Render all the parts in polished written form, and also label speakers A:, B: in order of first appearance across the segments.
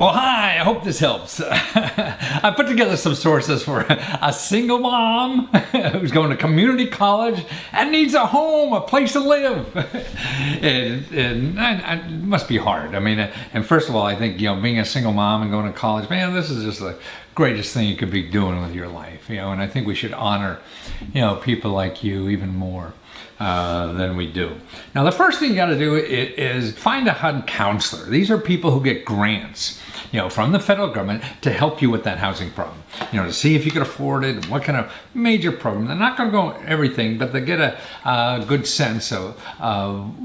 A: Well, hi, I hope this helps. I put together some sources for a single mom who's going to community college and needs a home, a place to live. and it must be hard. I mean, and first of all, I think, being a single mom and going to college, man, this is just the greatest thing you could be doing with your life, and I think we should honor, people like you even more than we do. Now, the first thing you got to do is find a HUD counselor. These are people who get grants, from the federal government to help you with that housing problem, to see if you can afford it, and what kind of major program. They're not going to go everything, but they get a good sense of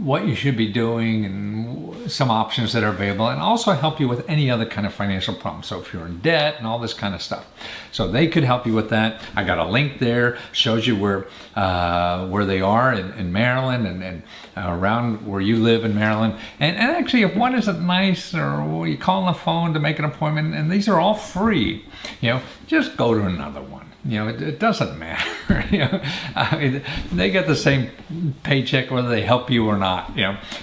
A: what you should be doing and some options that are available, and also help you with any other kind of financial problem. So if you're in debt and all this kind of stuff, so they could help you with that. I got a link there, shows you where they are in Maryland and around where you live in Maryland. And actually, if one isn't nice, or you call on the phone to make an appointment, and these are all free, just go to another one. It doesn't matter. I mean, they get the same paycheck whether they help you or not.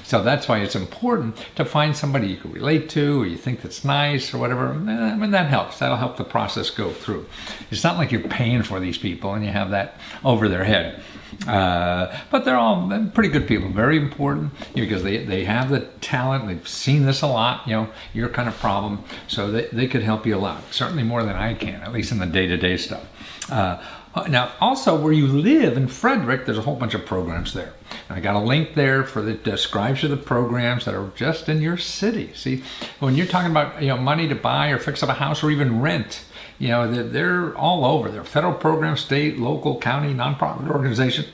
A: So that's why it's important to find somebody you can relate to, or you think that's nice, or whatever. I mean, that helps. That'll help the process go through. It's not like you're paying for these people and you have that over their head. But they're all pretty good people, very important, because they have the talent. They've seen this a lot, your kind of problem, so they could help you a lot, certainly more than I can, at least in the day-to-day stuff. Now, also where you live in Frederick, there's a whole bunch of programs there. And I got a link there that describes you the programs that are just in your city. See, when you're talking about money to buy or fix up a house or even rent, they're all over. They're federal programs, state, local, county, nonprofit organization.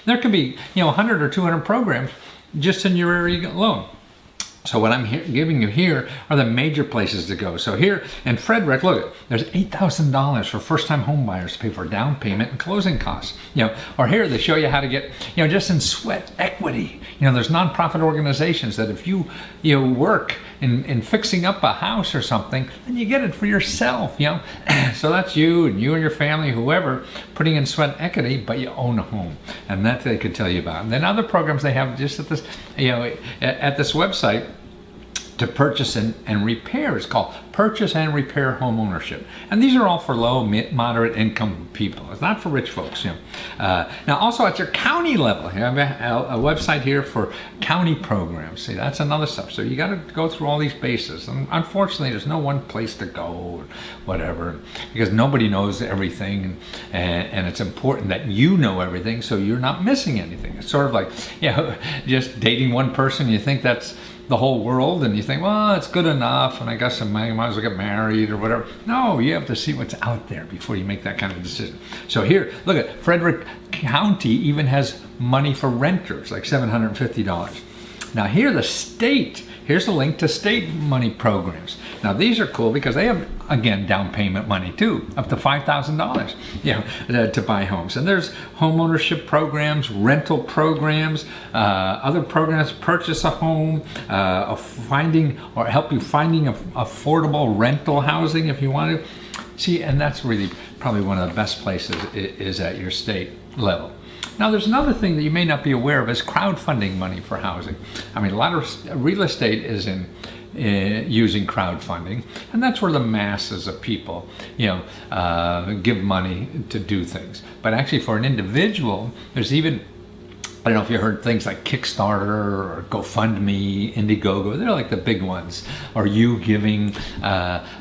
A: There could be 100 or 200 programs just in your area alone. So what I'm giving you here are the major places to go. So here in Frederick, look, there's $8,000 for first-time home buyers to pay for down payment and closing costs. Or here they show you how to get, just in sweat equity. There's nonprofit organizations that if you work in fixing up a house or something, then you get it for yourself. So that's you and your family, whoever, putting in sweat equity, but you own a home, and that they could tell you about. And then other programs they have just at this, at this website. To purchase and repair. It's called Purchase and Repair Home Ownership. And these are all for low, moderate income people. It's not for rich folks. Now also at your county level, you have a website here for county programs. See, that's another stuff. So you got to go through all these bases. And unfortunately, there's no one place to go or whatever, because nobody knows everything. And it's important that you know everything so you're not missing anything. It's sort of like, just dating one person, you think that's the whole world, and you think, well, it's good enough, and I guess I might as well get married or whatever. No, you have to see what's out there before you make that kind of decision. So here, look at Frederick County even has money for renters, like $750. Now here, the state, here's a link to state money programs. Now these are cool because they have, again, down payment money too, up to $5,000, to buy homes. And there's home ownership programs, rental programs, other programs, purchase a home, finding or help you finding affordable rental housing if you want to. See, and that's really probably one of the best places is at your state level. Now, there's another thing that you may not be aware of is crowdfunding money for housing. I mean, a lot of real estate is using crowdfunding, and that's where the masses of people, give money to do things. But actually, for an individual, there's even, I don't know if you heard things like Kickstarter or GoFundMe, Indiegogo. They're like the big ones. Or YouGiving.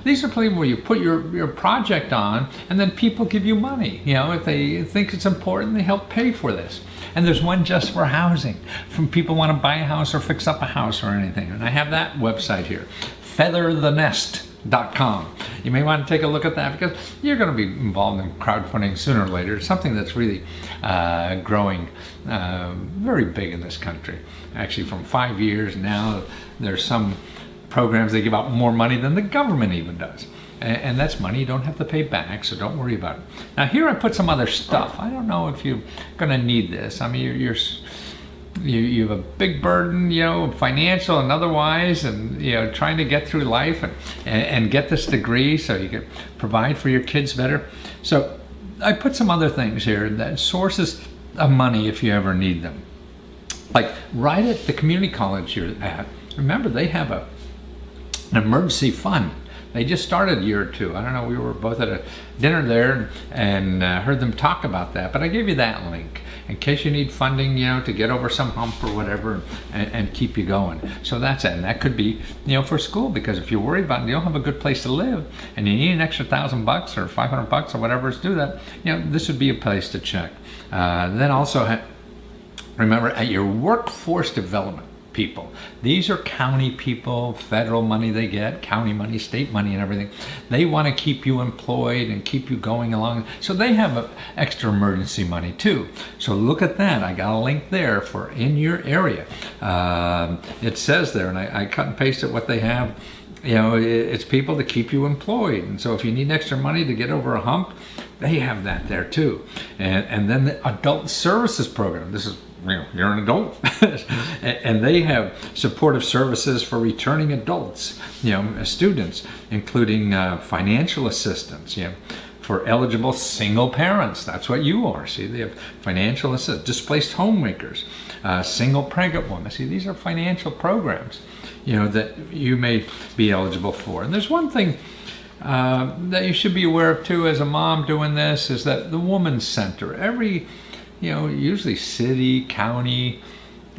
A: These are places where you put your project on, and then people give you money. If they think it's important, they help pay for this. And there's one just for housing, from people who want to buy a house or fix up a house or anything. And I have that website here, featherthenest.com. You may want to take a look at that because you're going to be involved in crowdfunding sooner or later. It's something that's really growing very big in this country. Actually, from 5 years now, there's some programs that give out more money than the government even does. And that's money you don't have to pay back, so don't worry about it. Now here I put some other stuff. I don't know if you're going to need this. I mean, you have a big burden, financial and otherwise, and trying to get through life and get this degree so you can provide for your kids better. So I put some other things here, that sources of money if you ever need them. Like right at the community college you're at, remember they have a an emergency fund. They just started a year or two. I don't know, we were both at a dinner there and heard them talk about that. But I gave you that link in case you need funding, to get over some hump or whatever and keep you going. So that's it. And that could be, for school, because if you're worried about it, you don't have a good place to live and you need an extra $1,000 or $500 or whatever to do that, this would be a place to check. Then also remember, at your workforce development people, these are county people, federal money they get, county money, state money and everything. They want to keep you employed and keep you going along. So they have extra emergency money too. So look at that. I got a link there for in your area. It says there, and I cut and pasted what they have. It's people to keep you employed. And so if you need extra money to get over a hump, they have that there too. And then the adult services program. This is, you're an adult. And they have supportive services for returning adults, students, including financial assistance, for eligible single parents. That's what you are. See, they have financial assistance, displaced homemakers, single pregnant women. See, these are financial programs, that you may be eligible for. And there's one thing that you should be aware of too as a mom doing this, is that the Women's Center, every usually city, county,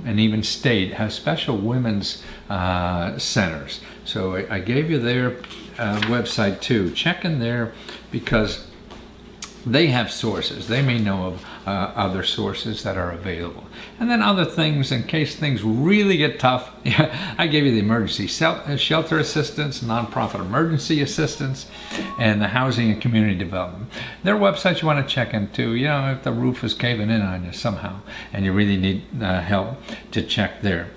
A: and even state has special women's centers. So I gave you their website too. Check in there, because they have sources. They may know of other sources that are available. And then other things, in case things really get tough, I gave you the emergency shelter assistance, nonprofit emergency assistance, and the housing and community development. Their websites you want to check into, if the roof is caving in on you somehow and you really need help, to check there.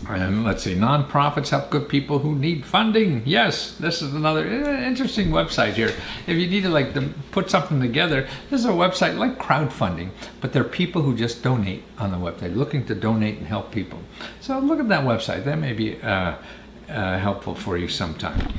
A: And let's see, nonprofits help good people who need funding. Yes, this is another interesting website here. If you need to put something together, this is a website like crowdfunding, but there are people who just donate on the website, looking to donate and help people. So look at that website. That may be helpful for you sometime.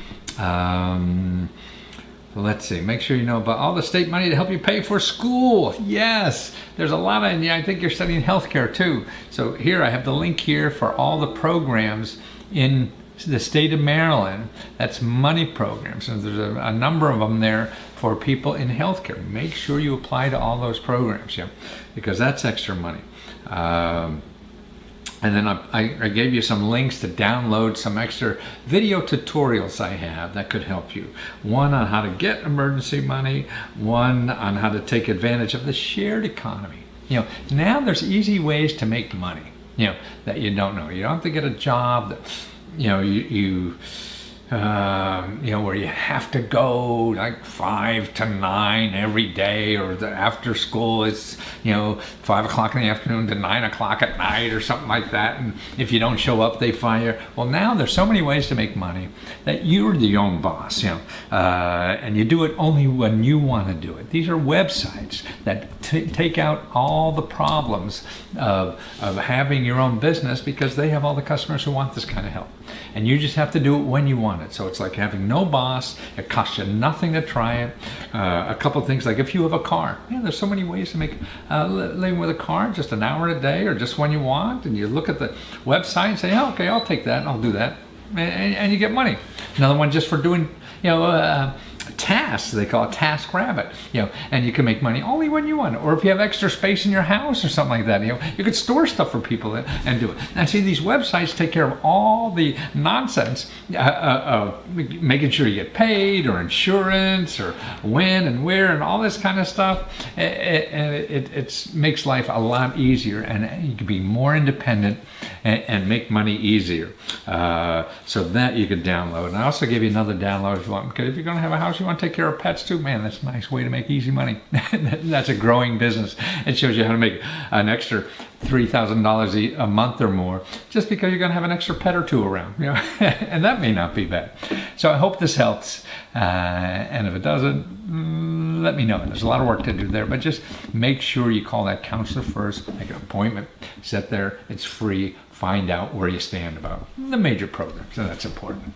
A: Let's see, make sure you know about all the state money to help you pay for school. Yes, there's a lot of, and I think you're studying healthcare too. So here I have the link here for all the programs in the state of Maryland. That's money programs. And there's a number of them there for people in healthcare. Make sure you apply to all those programs, because that's extra money. And then I gave you some links to download some extra video tutorials I have that could help you. One on how to get emergency money, one on how to take advantage of the shared economy. Now there's easy ways to make money, that you don't know. You don't have to get a job that, where you have to go like 5 to 9 every day, or after school it's 5 o'clock in the afternoon to 9 o'clock at night or something like that, and if you don't show up they fire. Well, now there's so many ways to make money that you're the own boss, and you do it only when you want to do it. These are websites that take out all the problems of having your own business, because they have all the customers who want this kind of help, and you just have to do it when you want it. So it's like having no boss. It costs you nothing to try it. A couple of things, like if you have a car, there's so many ways to make living with a car, just an hour a day or just when you want, and you look at the website and say, okay, I'll take that and I'll do that, and you get money. Another one just for doing tasks, they call it Task Rabbit, and you can make money only when you want it. Or if you have extra space in your house or something like that, you could store stuff for people and do it. And see, these websites take care of all the nonsense of making sure you get paid, or insurance, or when and where, and all this kind of stuff. And it makes life a lot easier, and you can be more independent and make money easier. So that you can download. And I also gave you another download if you want, because if you're going to have a house, you want to take care of pets too, man, that's a nice way to make easy money. That's a growing business. It shows you how to make an extra $3,000 a month or more, just because you're going to have an extra pet or two around, and that may not be bad. So I hope this helps, and if it doesn't, let me know. There's a lot of work to do there, but just make sure you call that counselor first, make an appointment, sit there, it's free, find out where you stand about the major programs, and that's important.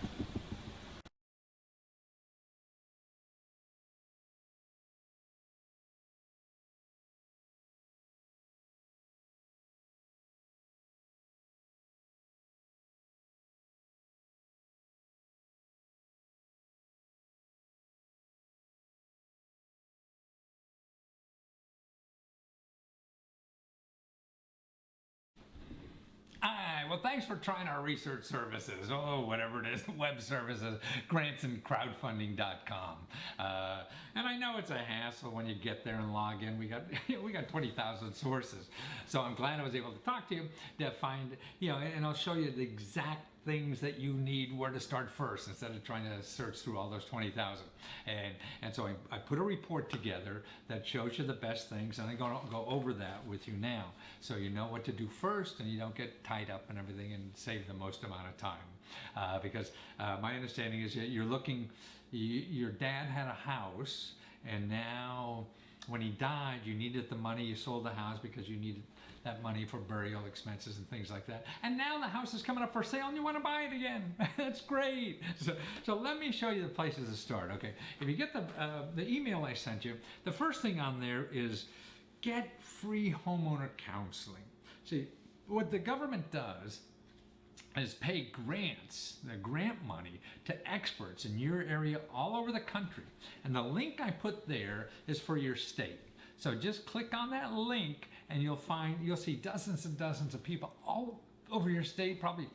A: Well, thanks for trying our research services. Oh, whatever it is, web services, grantsandcrowdfunding.com. And I know it's a hassle when you get there and log in. We got 20,000 sources. So I'm glad I was able to talk to you to find, and I'll show you the exact things that you need, where to start first, instead of trying to search through all those 20,000. And so I put a report together that shows you the best things, and I'm going to go over that with you now, so you know what to do first, and you don't get tied up and everything, and save the most amount of time. Because my understanding is that your dad had a house, and now when he died, you needed the money. You sold the house because you needed that money for burial expenses and things like that. And now the house is coming up for sale and you want to buy it again. That's great. So let me show you the places to start. Okay, if you get the email I sent you, the first thing on there is get free homeowner counseling. See, what the government does is pay grants, the grant money, to experts in your area all over the country. And the link I put there is for your state. So just click on that link and you'll see dozens and dozens of people all over your state, probably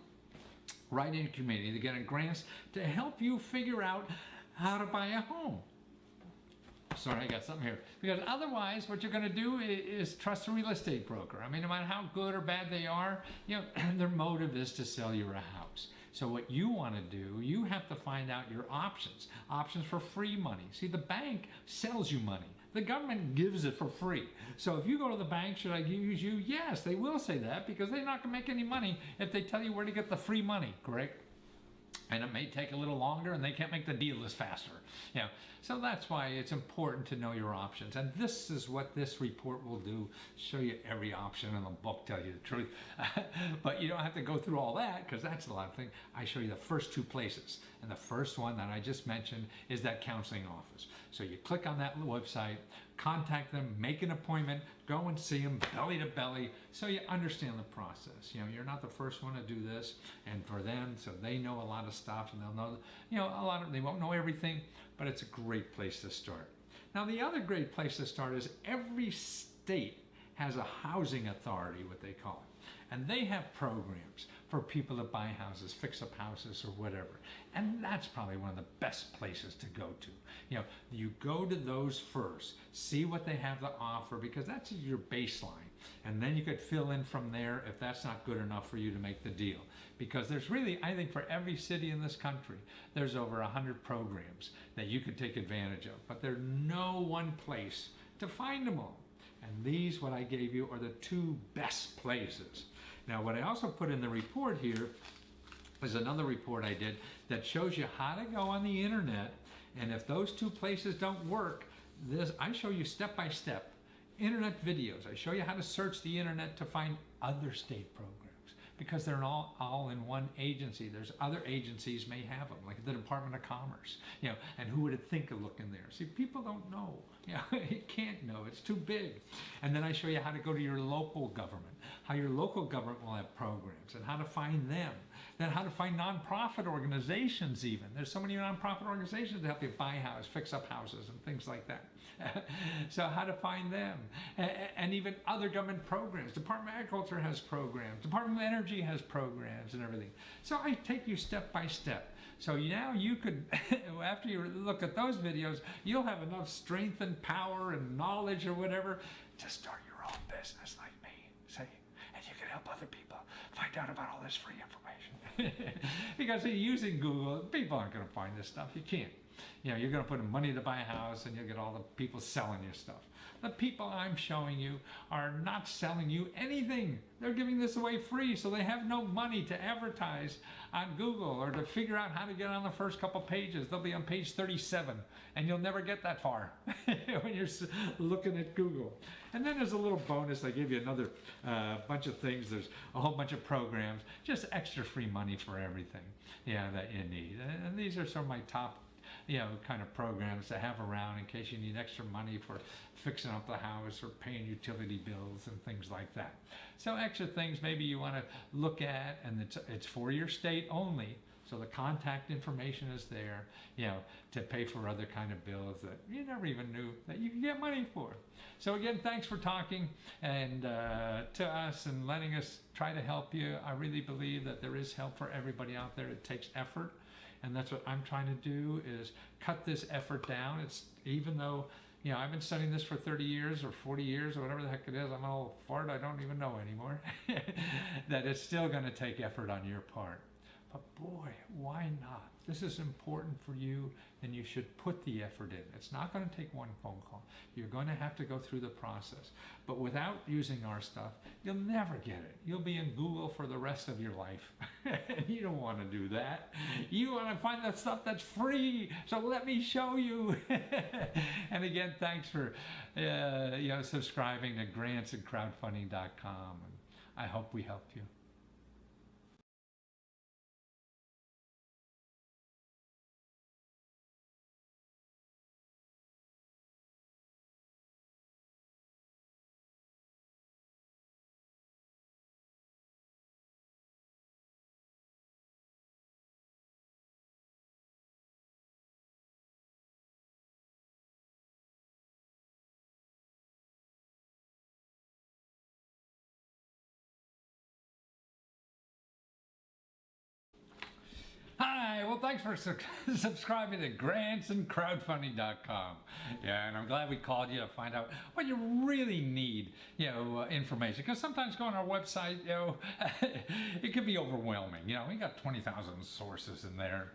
A: right in your community. They're getting grants to help you figure out how to buy a home. Sorry, I got something here. Because otherwise, what you're going to do is trust a real estate broker. I mean, no matter how good or bad they are, their motive is to sell you a house. So what you want to do, you have to find out your options for free money. See, the bank sells you money. The government gives it for free. So if you go to the bank, should I use you? Yes, they will say that, because they're not going to make any money if they tell you where to get the free money, correct? And it may take a little longer, and they can't make the deal as faster. So that's why it's important to know your options. And this is what this report will do: show you every option in the book, tell you the truth. But you don't have to go through all that, because that's a lot of things. I show you the first two places. And the first one that I just mentioned is that counseling office. So you click on that website, contact them, make an appointment, go and see them belly to belly, so you understand the process. You're not the first one to do this, and for them, so they know a lot of stuff, and they'll know, they won't know everything, but it's a great place to start. Now, the other great place to start is every state has a housing authority, what they call it. And they have programs for people to buy houses, fix up houses, or whatever. And that's probably one of the best places to go to. You go to those first, see what they have to offer, because that's your baseline. And then you could fill in from there if that's not good enough for you to make the deal. Because there's really, I think, for every city in this country, there's over 100 programs that you could take advantage of. But there's no one place to find them all. And these, what I gave you, are the two best places. Now, what I also put in the report here is another report I did that shows you how to go on the internet. And if those two places don't work, I show you step-by-step internet videos. I show you how to search the internet to find other state programs, because they're all in one agency. There's other agencies may have them, like the Department of Commerce, and who would think of looking there? See, people don't know. You can't know. It's too big. And then I show you how to go to your local government, how your local government will have programs, and how to find them. Then how to find nonprofit organizations even. There's so many nonprofit organizations to help you buy houses, fix up houses, and things like that. So how to find them. And even other government programs. Department of Agriculture has programs. Department of Energy has programs and everything. So I take you step by step. So now you could, after you look at those videos, you'll have enough strength and power and knowledge or whatever to start your own business like me, see? And you can help other people find out about all this free information. Because using Google, people aren't going to find this stuff. You can't. You're going to put in money to buy a house, and you'll get all the people selling you stuff. The people I'm showing you are not selling you anything. They're giving this away free, so they have no money to advertise on Google or to figure out how to get on the first couple pages. They'll be on page 37, and you'll never get that far when you're looking at Google. And then there's a little bonus. I give you another bunch of things. There's a whole bunch of programs, just extra free money for everything that you need. And these are some of my top kind of programs to have around in case you need extra money for fixing up the house or paying utility bills and things like that. So extra things maybe you want to look at, and it's for your state only. So the contact information is there, to pay for other kind of bills that you never even knew that you could get money for. So again, thanks for talking and to us and letting us try to help you. I really believe that there is help for everybody out there. It takes effort, and that's what I'm trying to do, is cut this effort down. It's even though I've been studying this for 30 years or 40 years or whatever the heck it is. I'm an old fart. I don't even know anymore. That it's still going to take effort on your part. But boy, why not? This is important for you, and you should put the effort in. It's not going to take one phone call. You're going to have to go through the process. But without using our stuff, you'll never get it. You'll be in Google for the rest of your life. And you don't want to do that. You want to find that stuff that's free. So let me show you. And again, thanks for subscribing to grantsandcrowdfunding.com. And I hope we helped you. Hi, well, thanks for subscribing to grantsandcrowdfunding.com. Yeah, and I'm glad we called you to find out what you really need, information. Because sometimes going on our website, it can be overwhelming. We got 20,000 sources in there.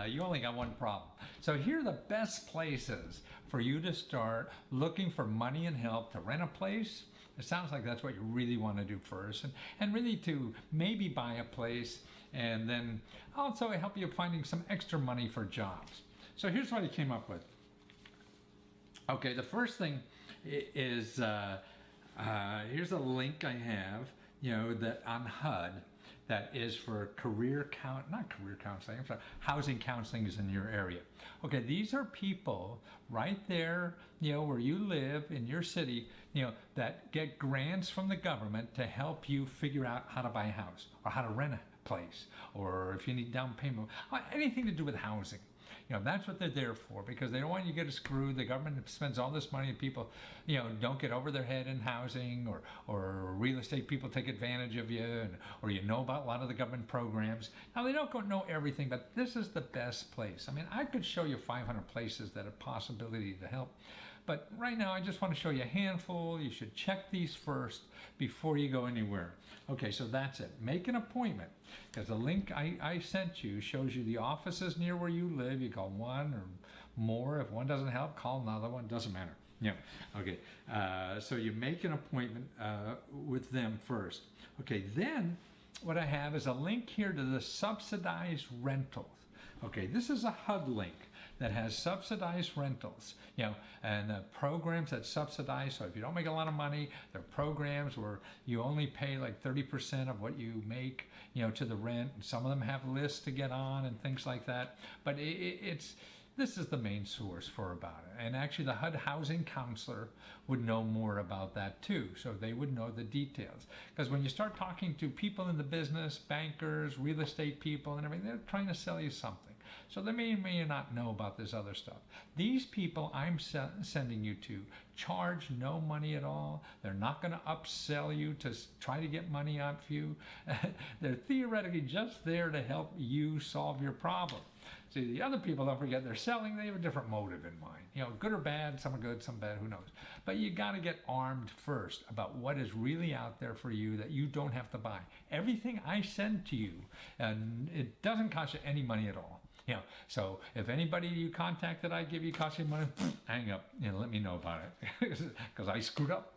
A: You only got one problem. So here are the best places for you to start looking for money and help to rent a place. It sounds like that's what you really want to do first, and really to maybe buy a place, and then also help you finding some extra money for jobs. So here's what he came up with. Okay, the first thing is here's a link I have, that on HUD, that is for housing counseling is in your area. Okay, these are people right there, where you live in your city, that get grants from the government to help you figure out how to buy a house or how to rent a place, or if you need down payment, anything to do with housing. That's what they're there for, because they don't want you to get screwed. The government spends all this money and people, don't get over their head in housing, or real estate people take advantage of you, or about a lot of the government programs. Now, they don't know everything, but this is the best place. I mean, I could show you 500 places that have possibility to help, but right now I just want to show you a handful. You should check these first before you go anywhere. Okay, so that's it. Make an appointment, because the link I sent you shows you the offices near where you live. You call one or more. If one doesn't help, call another one. Doesn't matter. Okay. So you make an appointment with them first. Okay. Then what I have is a link here to the subsidized rentals. Okay. This is a HUD link that has subsidized rentals, and the programs that subsidize. So if you don't make a lot of money, there are programs where you only pay like 30% of what you make, to the rent. And some of them have lists to get on and things like that. But this is the main source for about it. And actually the HUD housing counselor would know more about that too. So they would know the details. Because when you start talking to people in the business, bankers, real estate people and everything, they're trying to sell you something. So they may not know about this other stuff. These people I'm sending you to charge no money at all. They're not going to upsell you to try to get money off you. They're theoretically just there to help you solve your problem. See, the other people, don't forget, they're selling. They have a different motive in mind. Good or bad, some are good, some bad, who knows. But you got to get armed first about what is really out there for you that you don't have to buy. Everything I send to you, and it doesn't cost you any money at all. So if anybody you contact that I give you costs you money, hang up, let me know about it, because I screwed up.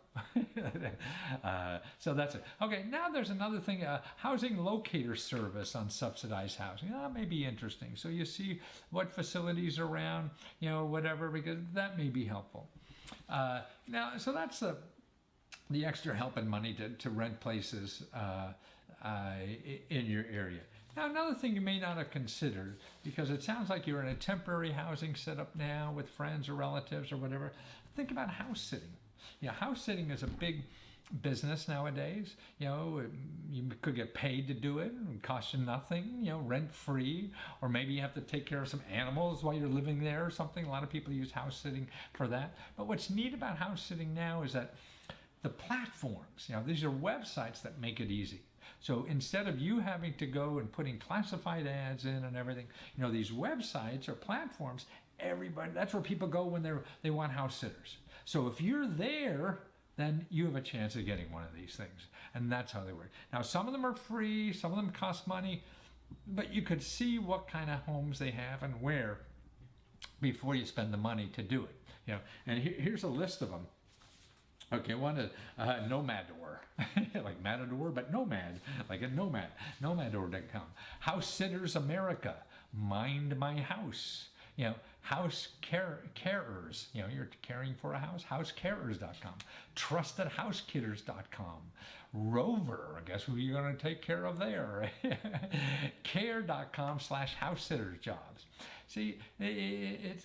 A: So that's it. Okay, now there's another thing, housing locator service on subsidized housing. That may be interesting. So you see what facilities are around, whatever, because that may be helpful. Now, so that's the extra help and money to rent places in your area. Now, another thing you may not have considered, because it sounds like you're in a temporary housing setup now with friends or relatives or whatever, think about house sitting. House sitting is a big business nowadays. You could get paid to do it. It would cost you nothing, rent free, or maybe you have to take care of some animals while you're living there or something. A lot of people use house sitting for that. But what's neat about house sitting now is that the platforms, these are websites that make it easy. So instead of you having to go and putting classified ads in and everything, these websites or platforms, everybody, that's where people go when they want house sitters. So if you're there, then you have a chance of getting one of these things. And that's how they work. Now, some of them are free, some of them cost money, but you could see what kind of homes they have and where before you spend the money to do it. And here's a list of them. Okay, one is Nomador, like Matador, but Nomad, like a Nomad, Nomador.com. House Sitters America, Mind My House, House Carers, you're caring for a house, housecarers.com, trustedhousekitters.com, Rover, I guess who you're going to take care of there, care.com/house-sitters-jobs. See,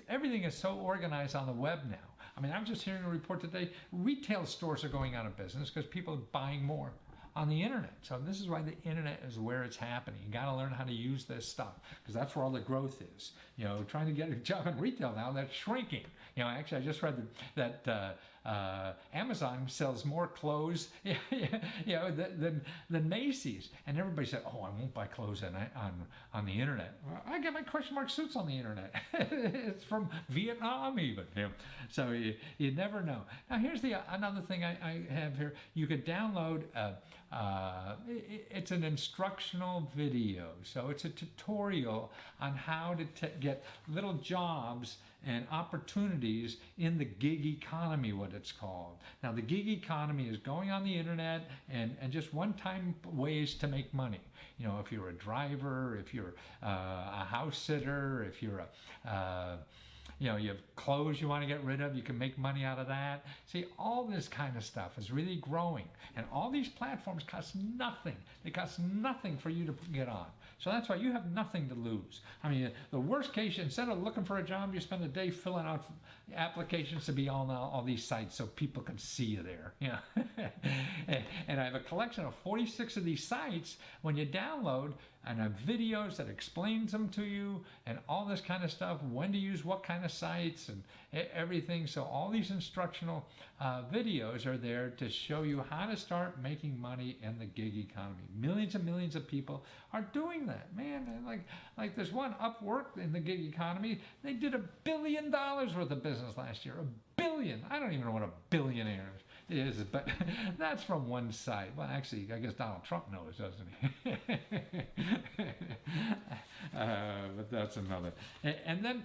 A: everything is so organized on the web now. I mean, I was just hearing a report today, retail stores are going out of business because people are buying more on the internet. So this is why the internet is where it's happening. You got to learn how to use this stuff because that's where all the growth is. Trying to get a job in retail now, that's shrinking. Actually, I just read that Amazon sells more clothes, than Macy's. And everybody said, "Oh, I won't buy clothes on the internet." Well, I get my question mark suits on the internet. It's from Vietnam even. So you never know. Now here's another thing I have here. You could download. It's an instructional video, so it's a tutorial on how to get little jobs and opportunities in the gig economy, what it's called. Now, the gig economy is going on the internet and just one-time ways to make money. If you're a driver, if you're a house sitter, if you're you have clothes you want to get rid of, you can make money out of that. See, all this kind of stuff is really growing. And all these platforms cost nothing. They cost nothing for you to get on. So that's why you have nothing to lose. I mean, the worst case, instead of looking for a job, you spend a day filling out applications to be on all these sites so people can see you there. And I have a collection of 46 of these sites. When you download, and I have videos that explains them to you and all this kind of stuff, when to use what kind of sites and everything. So all these instructional videos are there to show you how to start making money in the gig economy. Millions and millions of people are doing that, man. Like there's one Upwork in the gig economy. They did $1 billion worth of business last year. $1 billion. I don't even know what a billionaire is, but that's from one site. Well, actually, I guess Donald Trump knows, doesn't he? But that's another. And then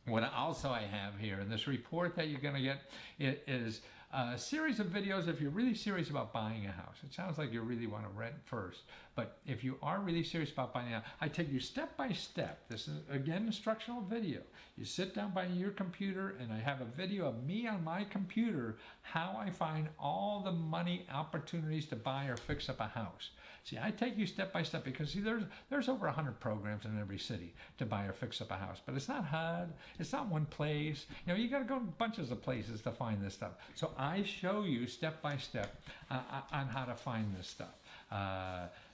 A: what also I have here in this report that you're going to get is a series of videos if you're really serious about buying a house. It sounds like you really want to rent first, but if you are really serious about buying a house, I take you step by step. This is, again, instructional video. You sit down by your computer and I have a video of me on my computer, how I find all the money opportunities to buy or fix up a house. See, I take you step by step because see, there's over 100 programs in every city to buy or fix up a house, but it's not HUD, it's not one place. You got to go to bunches of places to find this stuff. So I show you step by step on how to find this stuff.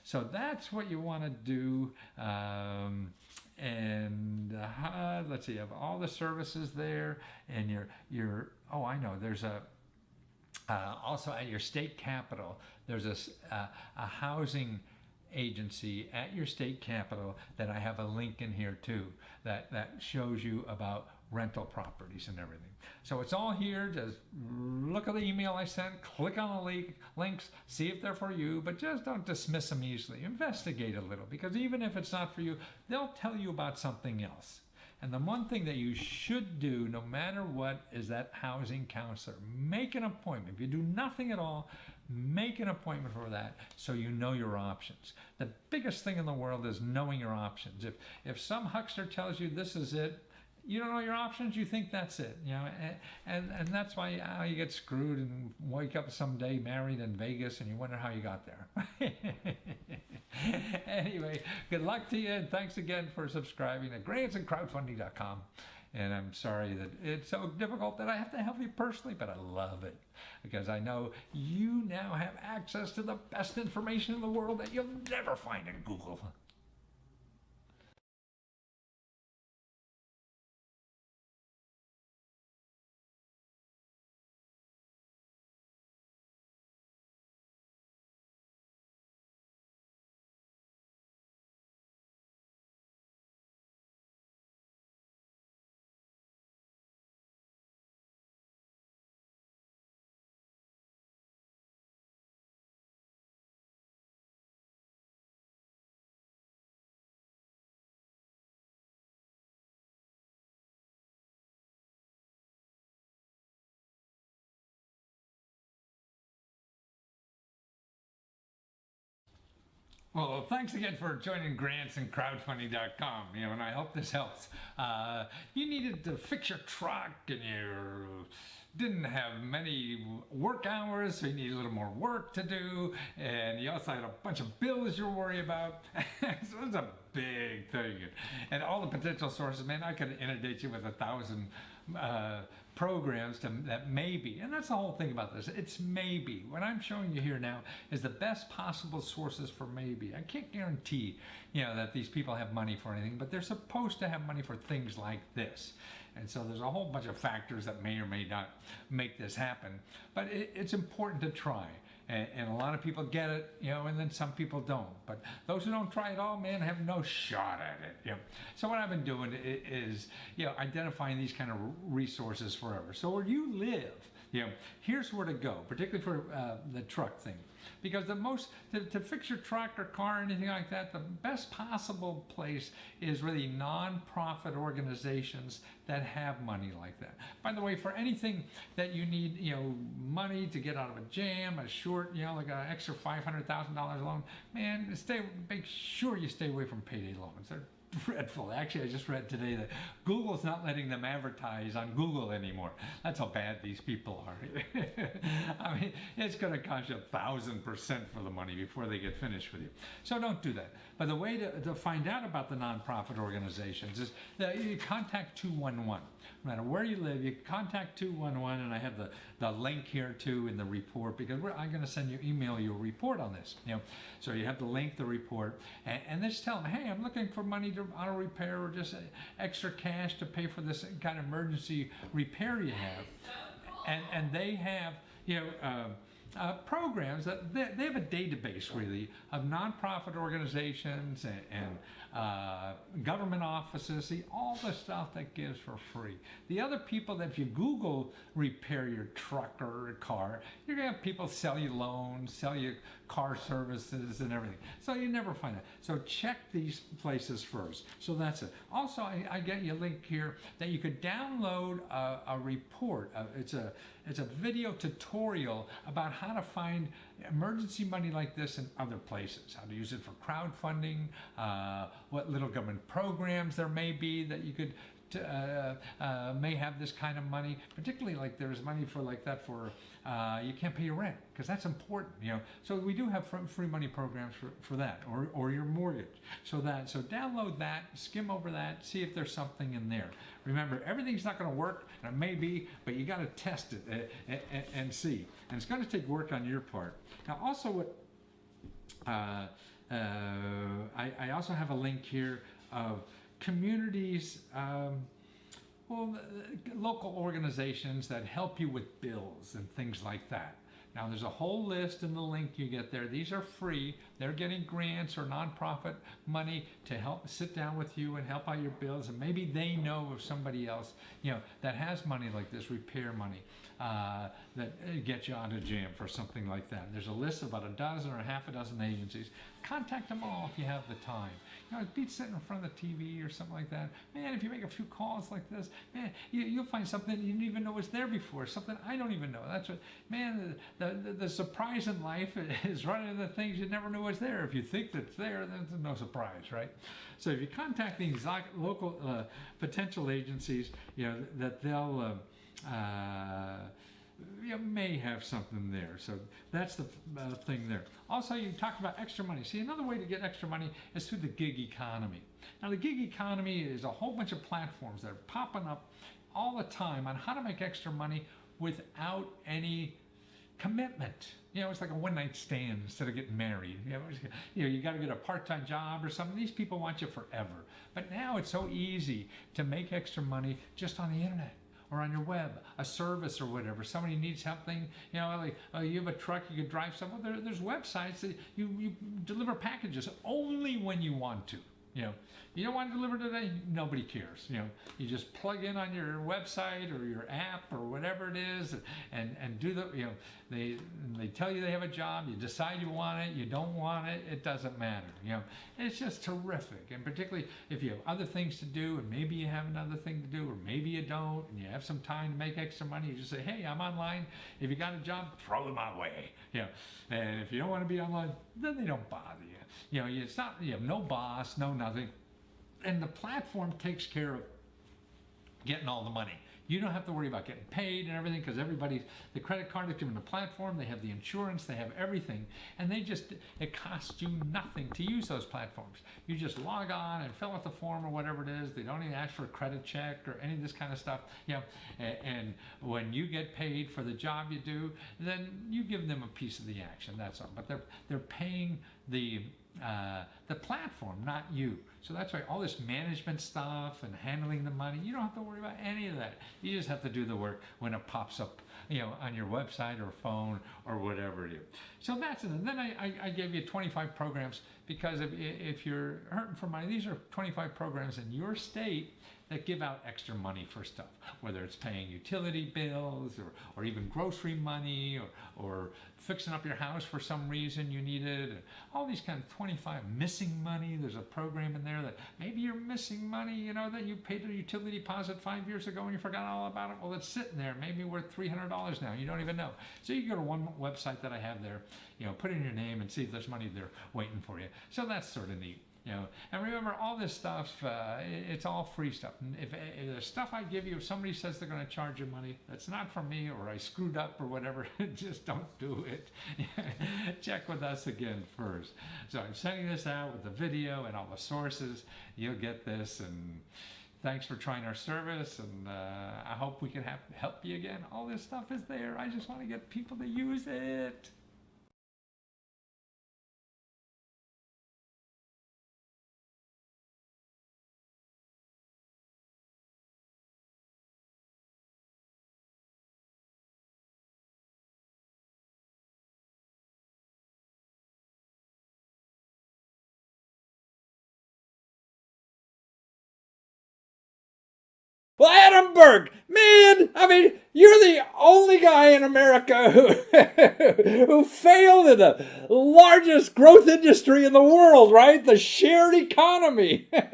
A: So that's what you want to do. Let's see, you have all the services there, and oh, I know, there's a also at your state capitol, there's a housing agency at your state capitol that I have a link in here too that shows you about rental properties and everything. So it's all here. Just look at the email I sent, click on the links, see if they're for you, but just don't dismiss them easily. Investigate a little, because even if it's not for you, they'll tell you about something else. And the one thing that you should do, no matter what, is that housing counselor. Make an appointment. If you do nothing at all, make an appointment for that so you know your options. The biggest thing in the world is knowing your options. If some huckster tells you this is it, you don't know your options, you think that's it, and that's why you get screwed and wake up someday married in Vegas and you wonder how you got there. Anyway, good luck to you, and thanks again for subscribing to grantsandcrowdfunding.com. And I'm sorry that it's so difficult that I have to help you personally, but I love it because I know you now have access to the best information in the world that you'll never find in Google. Well, thanks again for joining grants and crowdfunding.com. And I hope this helps. You needed to fix your truck and you didn't have many work hours, so you need a little more work to do, and you also had a bunch of bills you're worried about. So it's a big thing. And all the potential sources, man, I could inundate you with 1,000 programs that maybe, and that's the whole thing about this, it's maybe. What I'm showing you here now is the best possible sources for maybe. I can't guarantee, that these people have money for anything, but they're supposed to have money for things like this. And so there's a whole bunch of factors that may or may not make this happen, but it's important to try. And a lot of people get it, and then some people don't. But those who don't try at all, man, have no shot at it. So what I've been doing is, identifying these kind of resources forever. So where you live, here's where to go, particularly for the truck thing. Because to fix your truck or car or anything like that, the best possible place is really non-profit organizations that have money like that. By the way, for anything that you need, money to get out of a jam, a short, like an extra $500,000 loan, man, make sure you stay away from payday loans. They're dreadful. Actually, I just read today that Google's not letting them advertise on Google anymore. That's how bad these people are. I mean, it's going to cost you 1,000% for the money before they get finished with you. So don't do that. But the way to find out about the nonprofit organizations is that you contact 211. No matter where you live, you contact 211, and I have the link here too in the report, because I'm going to email you a report on this. So you have the link, the report, and just tell them, hey, I'm looking for money to auto repair or just extra cash to pay for this kind of emergency repair you have. And they have, programs that they have a database really of nonprofit organizations and government offices, all the stuff that gives for free. The other people that if you Google repair your truck or car, you're gonna have people sell you loans, sell you car services and everything. So you never find that. So check these places first. So that's it. Also, I get you a link here that you could download a report. It's a video tutorial about how to find emergency money like this in other places, how to use it for crowdfunding, what little government programs there may be that you could may have this kind of money, particularly like there's money for like that for you can't pay your rent, because that's important, so we do have free money programs for that, or your mortgage. So download that, skim over that, see if there's something in there. Remember, everything's not going to work, and it may be, but you got to test it and see, and it's going to take work on your part. Now also what I also have a link here of communities, local organizations that help you with bills and things like that. Now there's a whole list in the link you get there. These are free. They're getting grants or nonprofit money to help sit down with you and help out your bills, and maybe they know of somebody else that has money like this, repair money, that gets you out of jam for something like that. There's a list of about a dozen or half a dozen agencies. Contact them all if you have the time. It beats sitting in front of the TV or something like that. Man, if you make a few calls like this, man, you'll find something you didn't even know was there before, something I don't even know. That's what, man, the surprise in life is running into things you never knew was there. If you think that it's there, then it's no surprise, right? So if you contact these local potential agencies, that they'll you may have something there. So that's the thing there. Also, you talked about extra money. See, another way to get extra money is through the gig economy. Now, the gig economy is a whole bunch of platforms that are popping up all the time on how to make extra money without any commitment. It's like a one-night stand instead of getting married. You got to get a part-time job or something. These people want you forever. But now it's so easy to make extra money just on the internet or on your web, a service or whatever. Somebody needs something, like you have a truck, you could drive somewhere. There's websites that you deliver packages only when you want to. You don't want to deliver today, nobody cares. You just plug in on your website or your app or whatever it is and do the, they tell you they have a job, you decide you want it, you don't want it, it doesn't matter. It's just terrific. And particularly if you have other things to do and maybe you have another thing to do or maybe you don't and you have some time to make extra money, you just say, hey, I'm online. If you got a job, throw them my way. And if you don't want to be online, then they don't bother you. It's not, you have no boss, no nothing. And the platform takes care of getting all the money. You don't have to worry about getting paid and everything because the credit card is given the platform, they have the insurance, they have everything, and it costs you nothing to use those platforms. You just log on and fill out the form or whatever it is. They don't even ask for a credit check or any of this kind of stuff. And when you get paid for the job you do, then you give them a piece of the action. That's all. But they're paying the platform, not you. So that's why all this management stuff and handling the money, you don't have to worry about any of that. You just have to do the work when it pops up, on your website or phone or whatever it is. So that's it. And then I gave you 25 programs because if you're hurting for money, these are 25 programs in your state that give out extra money for stuff, whether it's paying utility bills or even grocery money or fixing up your house for some reason you need it. All these kind of 25 missing money. There's a program in there that maybe you're missing money, that you paid a utility deposit 5 years ago and you forgot all about it. Well, it's sitting there, maybe worth $300 now. You don't even know. So you go to one website that I have there, put in your name and see if there's money there waiting for you. So that's sort of neat. And remember, all this stuff, it's all free stuff. And if the stuff I give you, if somebody says they're going to charge you money, that's not from me or I screwed up or whatever, just don't do it. Check with us again first. So I'm sending this out with the video and all the sources. You'll get this, and thanks for trying our service, and I hope we can help you again. All this stuff is there. I just want to get people to use it. Well, Adam Berg, man, I mean, you're the only guy in America who failed in the largest growth industry in the world, right? The shared economy.
B: Very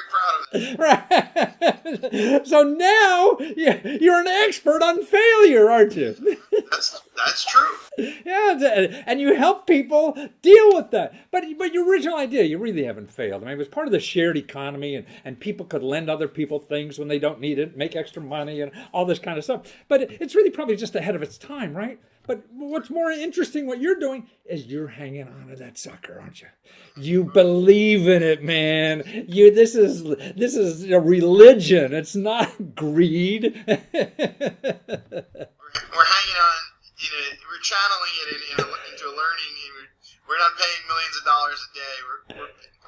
B: proud of it.
A: Right. So now you're an expert on failure, aren't you?
B: That's true.
A: Yeah, and you help people deal with that. But your original idea, you really haven't failed. I mean, it was part of the shared economy, and people could lend other people things when they don't need it, make extra money, and all this kind of stuff. But it's really probably just ahead of its time, right? But what's more interesting, what you're doing, is you're hanging on to that sucker, aren't you? You believe in it, man. This is a religion. It's not greed.
B: We're hanging on. We're channeling it into learning. We're not paying millions of dollars a day.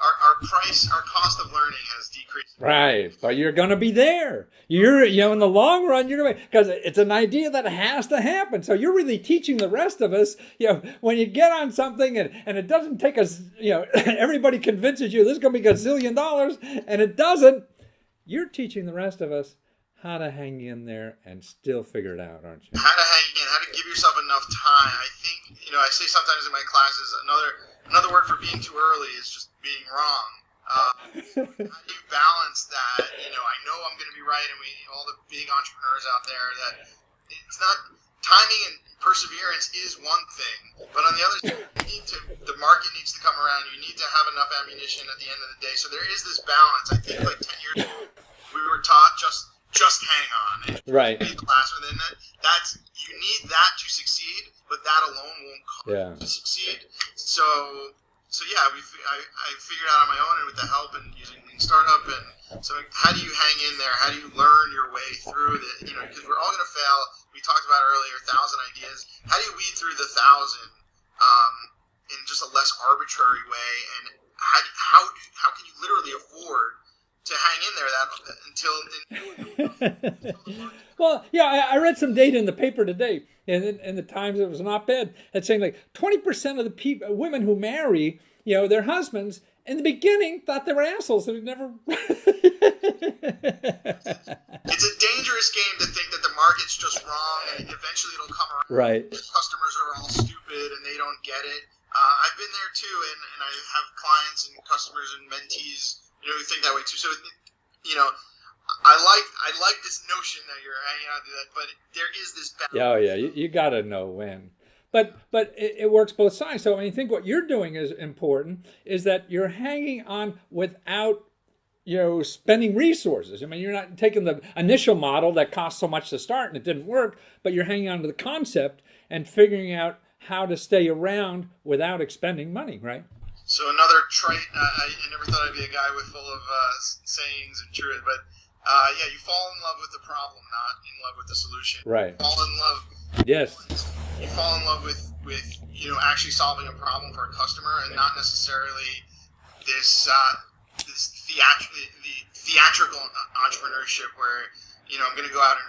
B: Our cost of learning has decreased.
A: Right, but you're going to be there. You're, in the long run, you're going to be, because it's an idea that has to happen. So you're really teaching the rest of us, when you get on something and it doesn't take us, everybody convinces you this is going to be $1 zillion, and it doesn't. You're teaching the rest of us how to hang in there and still figure it out, aren't you?
B: How to hang in, how to give yourself enough time. I think, I say sometimes in my classes, another word for being too early is just being wrong. How do you balance that? I know I'm going to be right, and all the big entrepreneurs out there, that it's not, timing and perseverance is one thing, but on the other side, the market needs to come around. You need to have enough ammunition at the end of the day. So there is this balance. I think like 10 years ago, we were taught just just hang on. And
A: Right.
B: be the last one. Then you need that to succeed, but that alone won't cause you to succeed. So yeah, I figured out on my own and with the help and using startup. And so how do you hang in there? How do you learn your way through because we're all going to fail. We talked about earlier, 1,000 ideas. How do you weed through the 1,000 in just a less arbitrary way? And how can you literally afford to hang in there until
A: Well, yeah, I read some data in the paper today, in the Times. It was an op-ed that's saying like 20% of the women who marry, their husbands in the beginning thought they were assholes and never.
B: It's a dangerous game to think that the market's just wrong and eventually it'll come around.
A: Right.
B: Customers are all stupid and they don't get it. I've been there too, and I have clients and customers and mentees, who think that way too. So, I like this notion that you're hanging on to that, but there is this balance.
A: Oh yeah, you got to know when. But it works both sides. So I think what you're doing is important, is that you're hanging on without spending resources. I mean, you're not taking the initial model that cost so much to start and it didn't work, but you're hanging on to the concept and figuring out how to stay around without expending money, right?
B: So another trait, I never thought I'd be a guy full of sayings and truth, but you fall in love with the problem, not in love with the solution.
A: Right.
B: You fall in love.
A: Yes.
B: You fall in love with actually solving a problem for a customer, and not necessarily this theatrical entrepreneurship where I'm going to go out and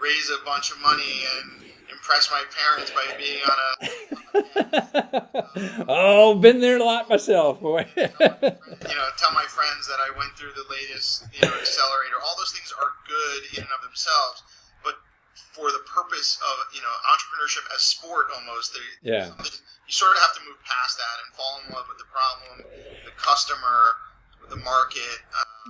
B: raise a bunch of money and impress my parents by being on a
A: oh, been there a lot myself, boy.
B: Tell my friends that I went through the latest accelerator. All those things are good in and of themselves, but for the purpose of entrepreneurship as sport, almost you sort of have to move past that and fall in love with the problem, the customer, the market.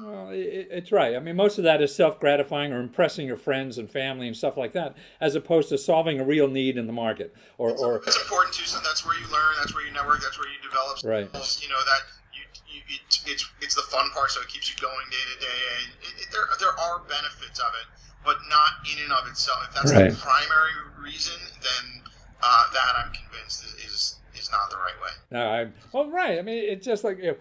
A: Well, it's right. I mean, most of that is self-gratifying or impressing your friends and family and stuff like that, as opposed to solving a real need in the market.
B: It's important too. So that's where you learn. That's where you network. That's where you develop skills.
A: Right.
B: That it's the fun part. So it keeps you going day to day. And there are benefits of it, but not in and of itself. If that's the primary reason, then that I'm convinced is not the right way.
A: No, right. I mean, it's just like the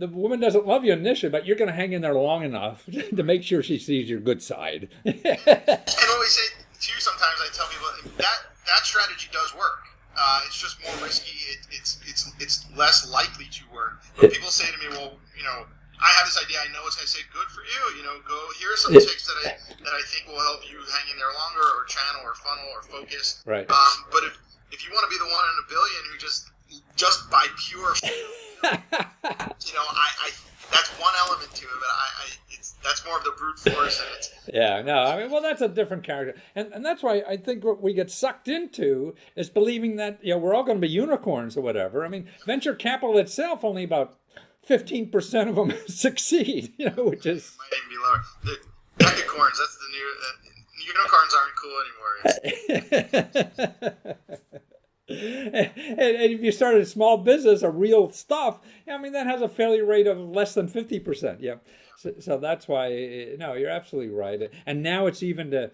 A: woman doesn't love you initially, but you're going to hang in there long enough to make sure she sees your good side.
B: And what we say too, sometimes I tell people that strategy does work. It's just more risky. It's less likely to work. But people say to me, well, I have this idea. I know it's going to say good for you. Go. Here are some tips that I think will help you hang in there longer, or channel, or funnel, or focus.
A: Right.
B: But if you want to be the one in a billion who just by pure, I that's one element to it, but that's more of the brute force, and it's.
A: Yeah, no, I mean, well, that's a different character, and that's why I think what we get sucked into is believing that we're all going to be unicorns or whatever. I mean, venture capital itself, only about 15% of them succeed, which is.
B: Might even be lower. The unicorns, that's the new. Unicorns aren't cool anymore.
A: And if you started a small business, a real stuff, I mean, that has a failure rate of less than 50%. Yeah. So that's why, no, you're absolutely right. And now it's even to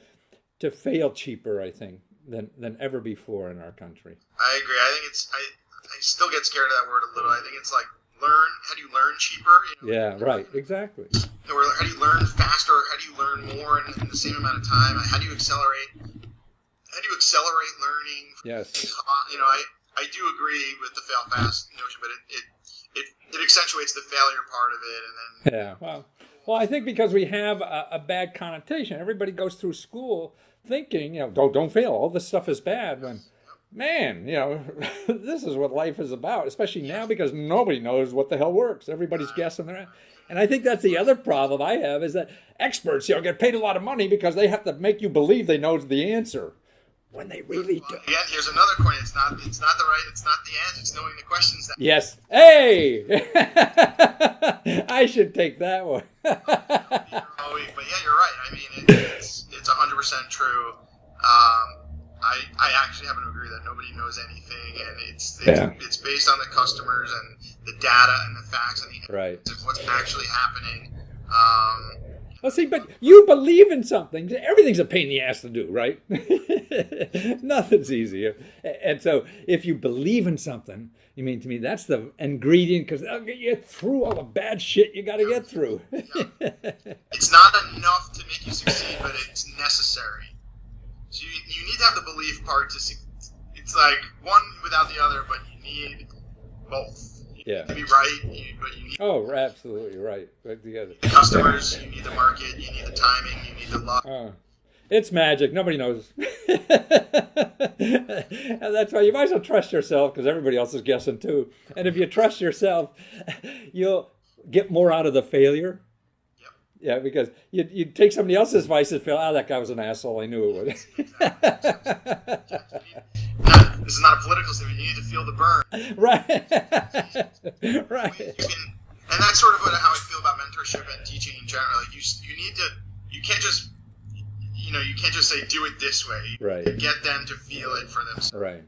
A: fail cheaper, I think, than ever before in our country.
B: I agree. I think I still get scared of that word a little. I think it's like how do you learn cheaper?
A: Yeah, right. Exactly.
B: Or how do you learn faster? How do you learn more in the same amount of time? How do you accelerate learning?
A: Yes.
B: I do agree with the fail fast notion, but it accentuates the failure part of it, and then.
A: Yeah. Well, I think because we have a bad connotation, everybody goes through school thinking, don't fail. All this stuff is bad. When, man, this is what life is about, especially now because nobody knows what the hell works. Everybody's guessing their. And I think that's the other problem I have is that experts, get paid a lot of money because they have to make you believe they know the answer. When they really do.
B: Again, here's another coin. It's not the answer. It's knowing the questions that.
A: Yes. Hey, I should take that one.
B: But yeah, you're right. I mean, it's 100% true. I actually happen to agree that nobody knows anything, and it's based on the customers and the data and the facts and the
A: right.
B: of what's actually happening.
A: Well, see, but you believe in something. Everything's a pain in the ass to do, right? Nothing's easy. And so if you believe in something, you mean to me, that's the ingredient, because that'll get you through all the bad shit you got to get through.
B: It's not enough to make you succeed, but it's necessary. So you need to have the belief part to succeed. It's like one without the other, but you need both. You need to be right, but you need
A: absolutely right.
B: the customers, you need the market, you need the timing, you need the luck.
A: It's magic. Nobody knows. And that's why you might as well trust yourself, because everybody else is guessing too. And if you trust yourself, you'll get more out of the failure.
B: Yep.
A: Yeah, because you take somebody else's advice and feel, that guy was an asshole. I knew it was.
B: This is not a political statement. You need to feel the burn.
A: Right. Right.
B: And that's sort of how I feel about mentorship and teaching in general. Like you can't just say do it this way.
A: Right.
B: Get them to feel it for themselves.
A: Right.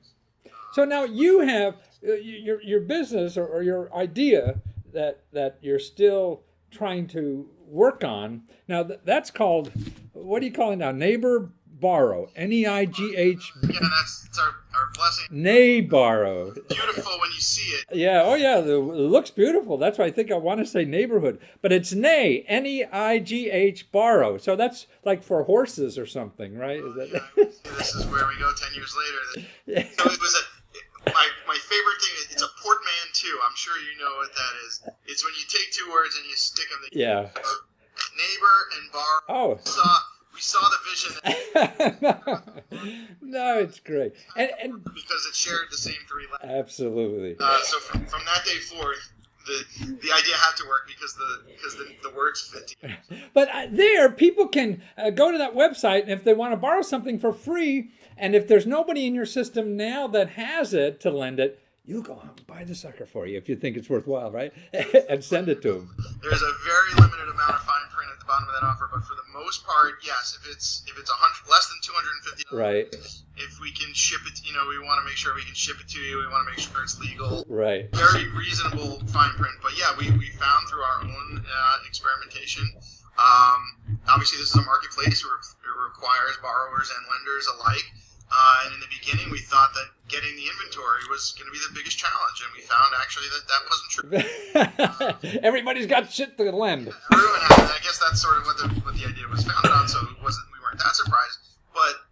A: So now you have your business or your idea that you're still trying to work on. Now that's called, what do you call it now? Neighbor Borrow. Neigh.
B: Yeah, that's our blessing.
A: Neighbor.
B: Beautiful when you see it.
A: Yeah, it looks beautiful. That's why I think I want to say neighborhood. But it's Neigh, Neigh Borrow. So that's like for horses or something, right?
B: This is where we go 10 years later. So it was my favorite thing, it's a portmanteau. I'm sure you know what that is. It's when you take two words and you stick them together.
A: Yeah.
B: Neighbor and borrow. We saw the vision.
A: No, it's great. And
B: because it shared the same three letters.
A: Absolutely.
B: So from that day forth, the idea had to work because the words fit together.
A: But there, people can go to that website, and if they want to borrow something for free, and if there's nobody in your system now that has it to lend it, you go out and buy the sucker for you if you think it's worthwhile, right? And send it to them.
B: There's a very limited amount of fine print at the bottom of that offer, but for the most part, yes. If it's less than $250,
A: right?
B: If we can ship it, we want to make sure we can ship it to you. We want to make sure it's legal.
A: Right.
B: Very reasonable fine print, but yeah, we found through our own experimentation. Obviously, this is a marketplace where it requires borrowers and lenders alike. And in the beginning, we thought that getting the inventory was going to be the biggest challenge, and we found actually that wasn't true.
A: Everybody's got shit to lend.
B: Yeah, everyone has, and I guess that's sort of what the idea was founded on. So we weren't that surprised, but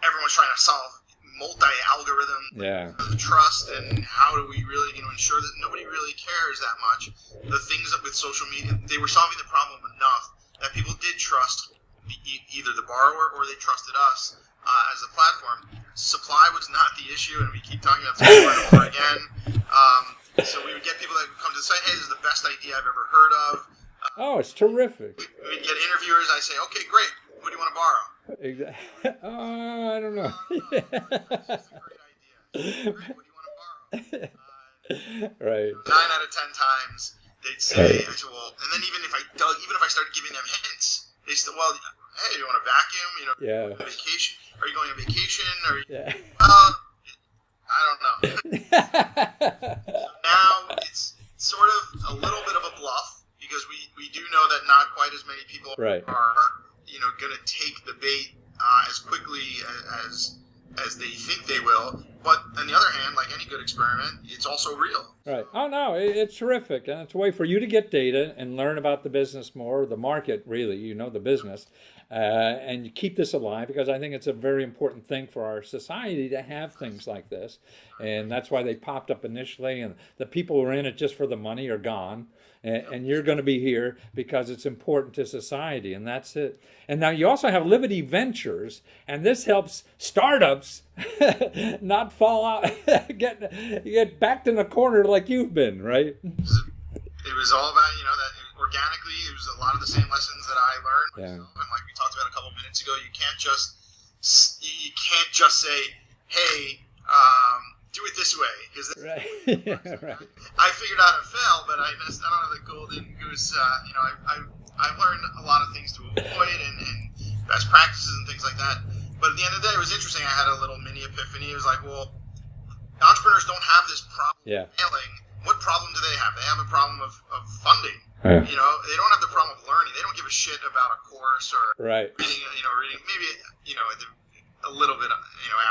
B: everyone's trying to solve multi-algorithm trust, and how do we really ensure that nobody really cares that much. The things that with social media, they were solving the problem enough that people did trust either the borrower or they trusted us. As a platform, supply was not the issue, and we keep talking about this over and over again. So we would get people that would come to the site, hey, this is the best idea I've ever heard of.
A: It's terrific.
B: We'd get interviewers, I say, okay, great, what do you want to borrow?
A: Exactly. I don't know.
B: That's a great idea. Great, what do you want to borrow?
A: Right.
B: 9 out of 10 times, they'd say, well, and then even if I started giving them hints, they said, well, hey, you want to vacuum? Vacation? Are you going on vacation? I don't know. So now it's sort of a little bit of a bluff, because we do know that not quite as many people are going to take the bait as quickly as they think they will. But on the other hand, like any good experiment, it's also real.
A: Right. Oh, no, it's terrific. And it's a way for you to get data and learn about the business more, the market, really, the business. And you keep this alive, because I think it's a very important thing for our society to have things like this. And that's why they popped up initially. And the people who are in it just for the money are gone. And you're going to be here because it's important to society, and that's it. And now you also have Liberty Ventures, and this helps startups not fall out, get backed in a corner like you've been, right?
B: It was all about, that organically, it was a lot of the same lessons that I learned myself. And like we talked about a couple minutes ago, you can't just say, hey, do it this way, because
A: right. Right.
B: I figured out it fell, but I don't have the golden goose. I learned a lot of things to avoid and best practices and things like that. But at the end of the day, it was interesting. I had a little mini epiphany. It was like, well, entrepreneurs don't have this problem failing. what problem do they have? They have a problem of funding.
A: Yeah.
B: You know, they don't have the problem of learning. They don't give a shit about a course or
A: Right.
B: reading maybe, a little bit,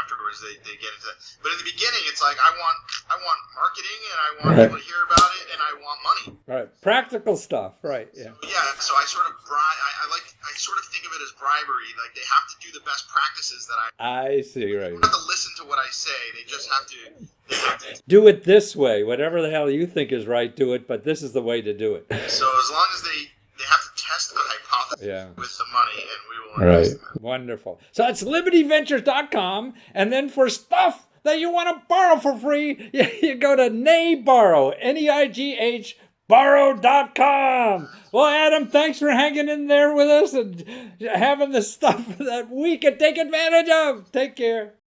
B: afterwards they get into that. But in the beginning, it's like, I want marketing, and I want people to hear about it, and I want money.
A: Right. Practical stuff. Right. Yeah.
B: So I sort of I sort of think of it as bribery. Like, they have to do the best practices that
A: I see. Right.
B: They don't have to listen to what I say. They just have to
A: do it this way. Whatever the hell you think is right, do it. But this is the way to do it.
B: So as long as they have to test the hypothesis with the money, and we will invest in that.
A: Wonderful. So it's libertyventures.com, and then for stuff that you want to borrow for free, you go to Neighborrow, Neigh, borrow.com. Well, Adam, thanks for hanging in there with us and having the stuff that we can take advantage of. Take care.